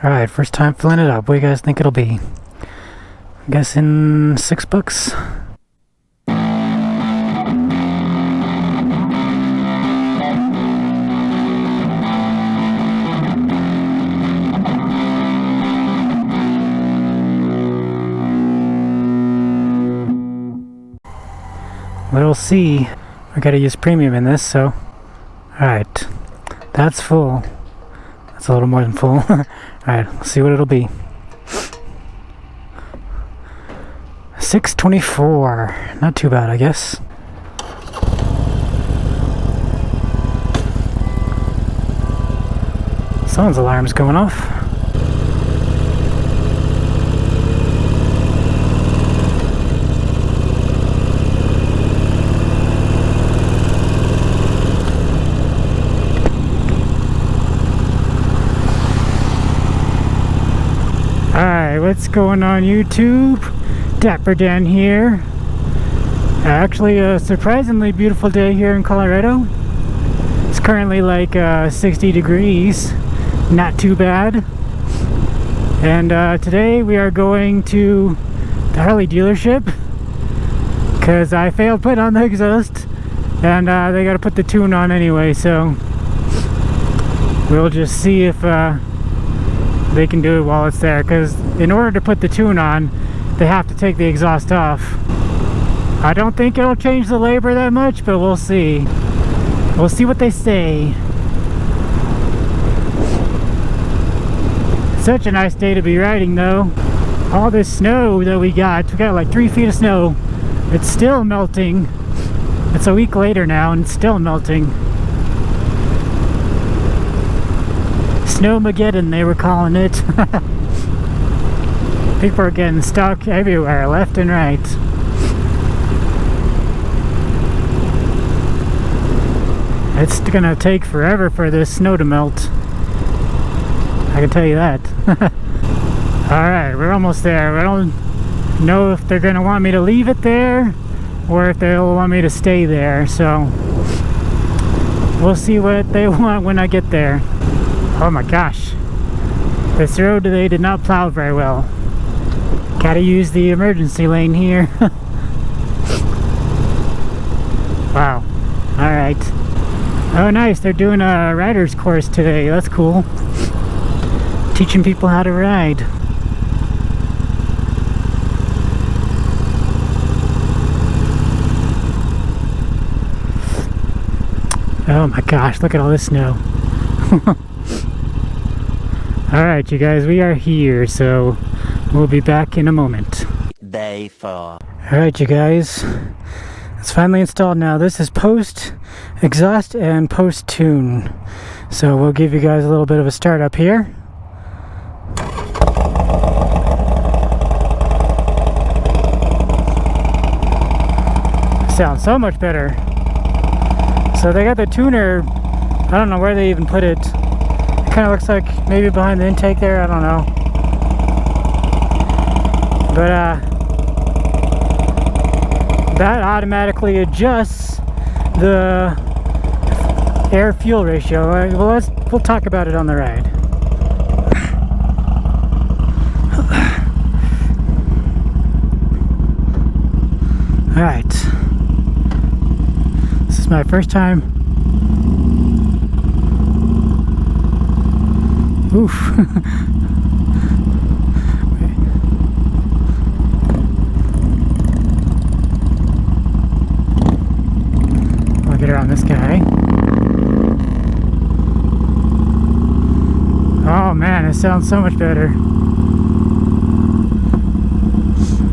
Alright, first time filling it up. What do you guys think it'll be? I'm guessing $6. We'll see. We gotta use premium in this, so. Alright. That's full. That's a little more than full. Alright, let's see what it'll be. $6.24. Not too bad, I guess. Someone's alarm's going off. Alright, what's going on YouTube? Dapper Dan here. Actually a surprisingly beautiful day here in Colorado. It's currently like 60 degrees. Not too bad. And today we are going to the Harley dealership because I failed putting on the exhaust and they got to put the tune on anyway, so we'll just see if they can do it while it's there, because in order to put the tune on they have to take the exhaust off. I don't think it'll change the labor that much, but we'll see. We'll see what they say. Such a nice day to be riding though. All this snow that we got like 3 feet of snow. It's still melting. It's a week later now and it's still melting. Snowmageddon they were calling it. People are getting stuck everywhere, left and right. It's gonna take forever for this snow to melt. I can tell you that. Alright, we're almost there. I don't know if they're gonna want me to leave it there or if they'll want me to stay there, so we'll see what they want when I get there. Oh my gosh, this road they did not plow very well. Gotta use the emergency lane here. Wow. Alright. Oh nice, they're doing a rider's course today. That's cool. Teaching people how to ride. Oh my gosh, look at all this snow. Alright you guys, we are here, so we'll be back in a moment. Day 4. Alright you guys, it's finally installed now. This is post exhaust and post tune. So we'll give you guys a little bit of a start up here. Sounds so much better. So they got the tuner, I don't know where they even put it. It kind of looks like maybe behind the intake there, I don't know. But that automatically adjusts the air fuel ratio. Well, we'll talk about it on the ride. Alright. This is my first time. Oof. I'll get around this guy. Oh man, it sounds so much better.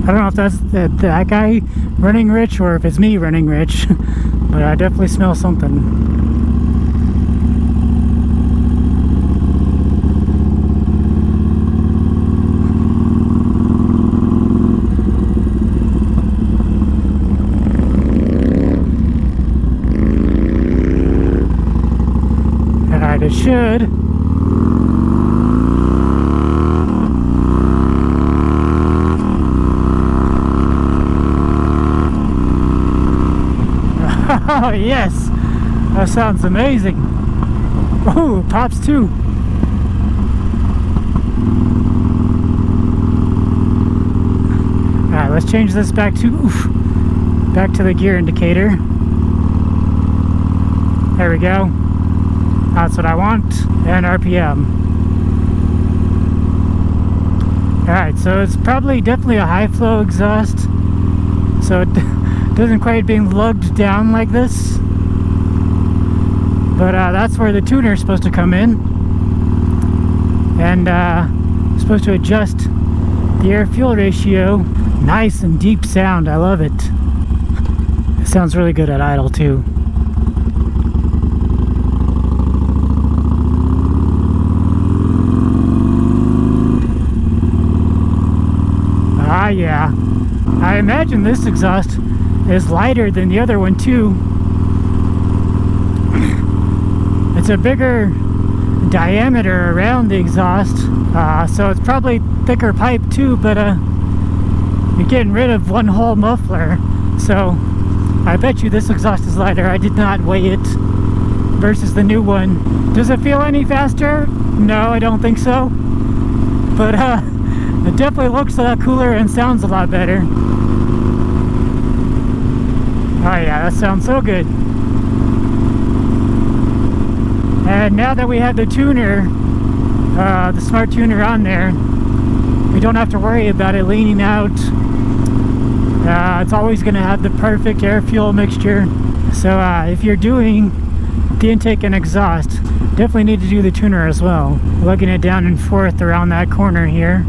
I don't know if that's that guy running rich or if it's me running rich, but I definitely smell something. Alright, it should. Oh yes, that sounds amazing. Oh, pops too. let's change this back to the gear indicator. There we go. That's what I want. And RPM. Alright, so it's definitely a high flow exhaust. So it doesn't quite being lugged down like this. But that's where the tuner is supposed to come in. And supposed to adjust the air-fuel ratio. Nice and deep sound. I love it. It sounds really good at idle too. Ah, yeah. I imagine this exhaust is lighter than the other one too. It's a bigger diameter around the exhaust, so it's probably thicker pipe too, but you're getting rid of one whole muffler, so I bet you this exhaust is lighter. I did not weigh it versus the new one. Does it feel any faster? No, I don't think so, but it definitely looks a lot cooler and sounds a lot better. Oh yeah, that sounds so good. And now that we have the tuner, the smart tuner on there, we don't have to worry about it leaning out. It's always going to have the perfect air-fuel mixture. So if you're doing the intake and exhaust, definitely need to do the tuner as well. Lugging it down and forth around that corner here.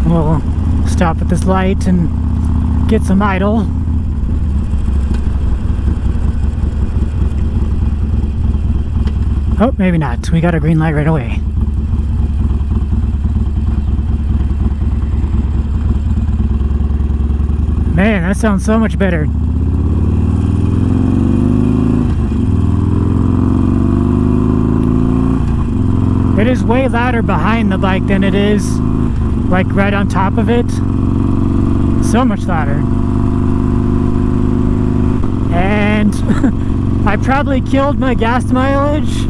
We'll stop at this light and get some idle. Oh, maybe not. We got a green light right away. Man, that sounds so much better. It is way louder behind the bike than it is like right on top of it. So much louder. And I probably killed my gas mileage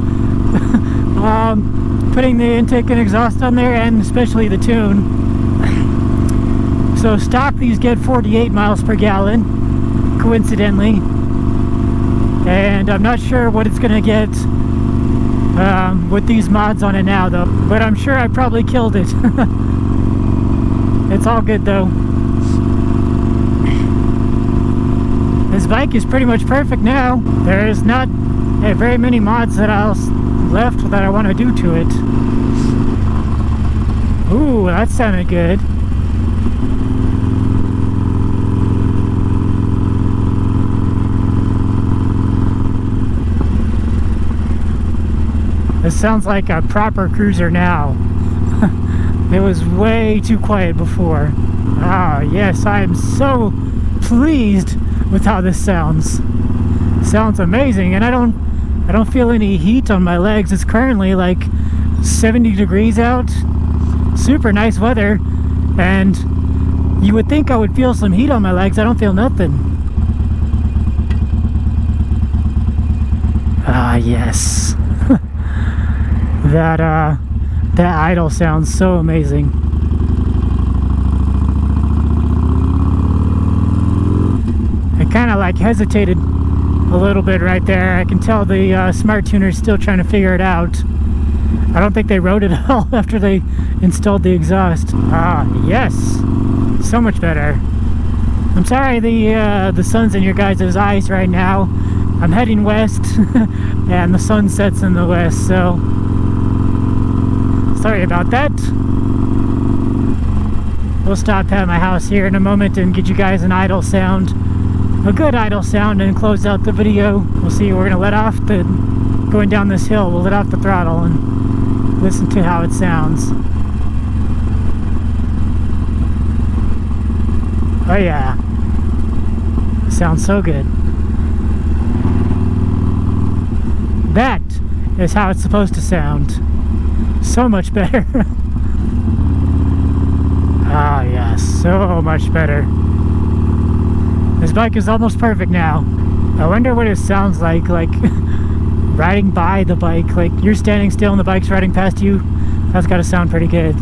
putting the intake and exhaust on there, and especially the tune. So stock these get 48 miles per gallon, coincidentally, and I'm not sure what it's gonna get with these mods on it now though, but I'm sure I probably killed it. It's all good though. This bike is pretty much perfect now. There's not very many mods that left that I want to do to it. Ooh, that sounded good. This sounds like a proper cruiser now. It was way too quiet before. Ah, yes, I am so pleased with how this sounds. Sounds amazing, and I don't feel any heat on my legs. It's currently like 70 degrees out. Super nice weather, and you would think I would feel some heat on my legs. I don't feel nothing. Ah, yes. That idle sounds so amazing. I kind of like hesitated a little bit right there. I can tell the smart tuner is still trying to figure it out. I don't think they wrote it all after they installed the exhaust. Ah, yes, so much better. I'm sorry the sun's in your guys' eyes right now. I'm heading west and the sun sets in the west, so sorry about that. We'll stop at my house here in a moment and get you guys an idle sound, a good idle sound, and close out the video. We'll see. We're gonna let off going down this hill. We'll let off the throttle and listen to how it sounds. Oh yeah, sounds so good. That is how it's supposed to sound. So much better. Ah, yes, so much better. This bike is almost perfect now. I wonder what it sounds like riding by the bike. Like you're standing still and the bike's riding past you. That's got to sound pretty good.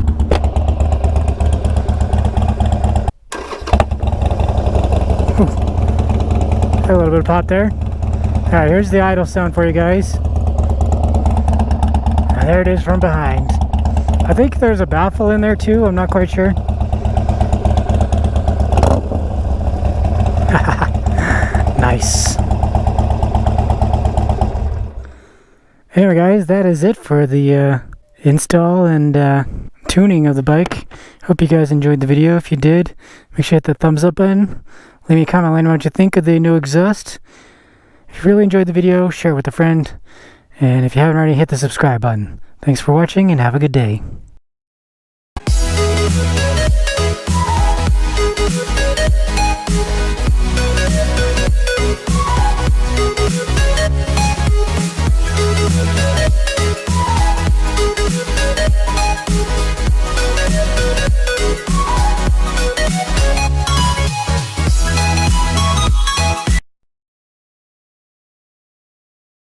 A little bit of pop there. Alright, here's the idle sound for you guys. And there it is from behind. I think there's a baffle in there too, I'm not quite sure. Nice. Anyway guys, that is it for the install and tuning of the bike. Hope you guys enjoyed the video. If you did, make sure you hit the thumbs up button. Leave me a comment letting me know what you think of the new exhaust. If you really enjoyed the video, share it with a friend. And if you haven't already, hit the subscribe button. Thanks for watching and have a good day.